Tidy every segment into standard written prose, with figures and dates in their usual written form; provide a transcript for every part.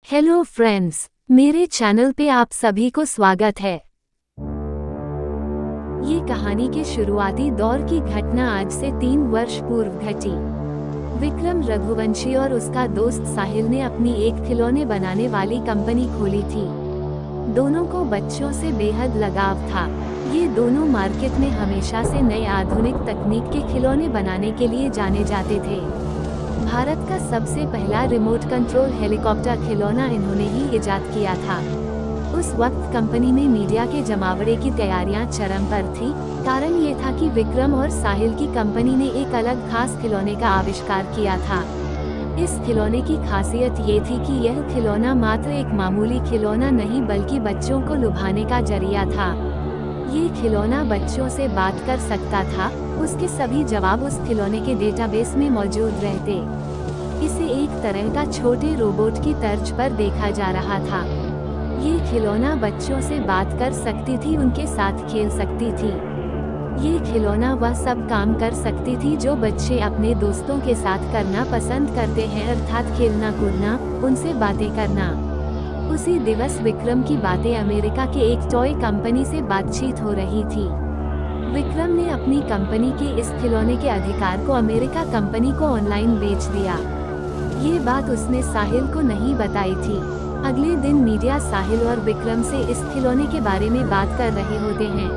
Hello friends, मेरे channel पे आप सभी को स्वागत है। ये कहानी के शुरुआती दौर की घटना आज से 3 वर्ष पूर्व घटी। विक्रम रघुवंशी और उसका दोस्त साहिल ने अपनी एक खिलौने बनाने वाली कंपनी खोली थी। दोनों को बच्चों से बेहद लगाव था। ये दोनों मार्केट में हमेशा से नए आधुनिक तकनीक के खिलौने बनाने के लिए जाने जाते थे। भारत का सबसे पहला रिमोट कंट्रोल हेलीकॉप्टर खिलौना इन्होंने ही इजाद किया था। उस वक्त कंपनी में मीडिया के जमावड़े की तैयारियां चरम पर थी। कारण ये था कि विक्रम और साहिल की कंपनी ने एक अलग खास खिलौने का आविष्कार किया था। इस खिलौने की खासियत ये थी कि यह खिलौना मात्र एक मामूली खिलौना नहीं बल्कि बच्चों को लुभाने का जरिया था। ये खिलौना बच्चों से बात कर सकता था। उसके सभी जवाब उस खिलौने के डेटाबेस में मौजूद रहते। इसे एक तरह का छोटे रोबोट की तर्ज पर देखा जा रहा था। ये खिलौना बच्चों से बात कर सकती थी, उनके साथ खेल सकती थी। ये खिलौना वह सब काम कर सकती थी जो बच्चे अपने दोस्तों के साथ करना पसंद करते हैं, अर्थात खेलना कूदना, उनसे बातें करना। उसी दिवस विक्रम की बातें अमेरिका के एक टॉय कंपनी से बातचीत हो रही थी। विक्रम ने अपनी कंपनी के इस खिलौने के अधिकार को अमेरिका कंपनी को ऑनलाइन बेच दिया। ये बात उसने साहिल को नहीं बताई थी। अगले दिन मीडिया साहिल और विक्रम से इस खिलौने के बारे में बात कर रहे होते हैं।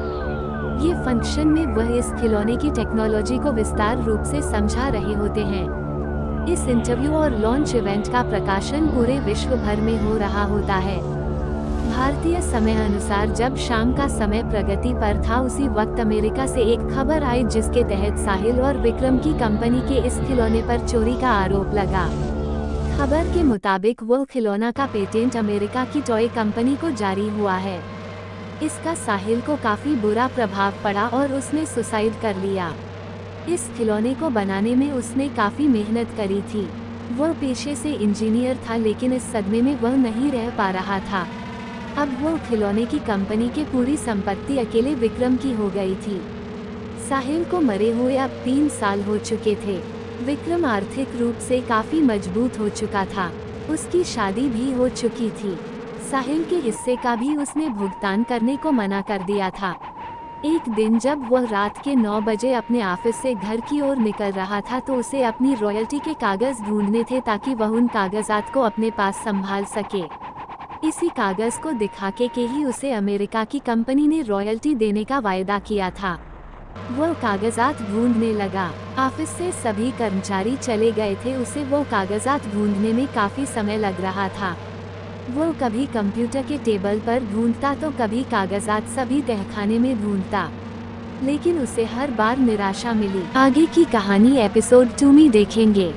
ये फंक्शन में वह इस खिलौने की टेक्नोलॉजी को विस्तार रूप से समझा रहे होते हैं। इस इंटरव्यू और लॉन्च इवेंट का प्रकाशन पूरे विश्व भर में हो रहा होता है। भारतीय समय अनुसार जब शाम का समय प्रगति पर था, उसी वक्त अमेरिका से एक खबर आई जिसके तहत साहिल और विक्रम की कंपनी के इस खिलौने पर चोरी का आरोप लगा। खबर के मुताबिक वो खिलौना का पेटेंट अमेरिका की टॉय कंपनी को जारी हुआ है। इसका साहिल को काफी बुरा प्रभाव पड़ा और उसने सुसाइड कर लिया। इस खिलौने को बनाने में उसने काफी मेहनत करी थी। वह पेशे से इंजीनियर था, लेकिन इस सदमे में वह नहीं रह पा रहा था। अब वो खिलौने की कंपनी की पूरी संपत्ति अकेले विक्रम की हो गई थी। साहिल को मरे हुए अब 3 साल हो चुके थे। विक्रम आर्थिक रूप से काफी मजबूत हो चुका था। उसकी शादी भी हो चुकी थी। साहिल के हिस्से का भी उसने भुगतान करने को मना कर दिया था। एक दिन जब वह रात के 9 बजे अपने ऑफिस से घर की ओर निकल रहा था तो उसे अपनी रॉयल्टी के कागज ढूंढने थे ताकि वह उन कागजात को अपने पास संभाल सके। इसी कागज को दिखा के ही उसे अमेरिका की कंपनी ने रॉयल्टी देने का वायदा किया था। वह कागजात ढूंढने लगा। ऑफिस से सभी कर्मचारी चले गए थे। उसे वो कागजात ढूंढने में काफी समय लग रहा था। वो कभी कंप्यूटर के टेबल पर ढूंढता तो कभी कागजात सभी तहखाने में ढूंढता, लेकिन उसे हर बार निराशा मिली। आगे की कहानी एपिसोड 2 में देखेंगे।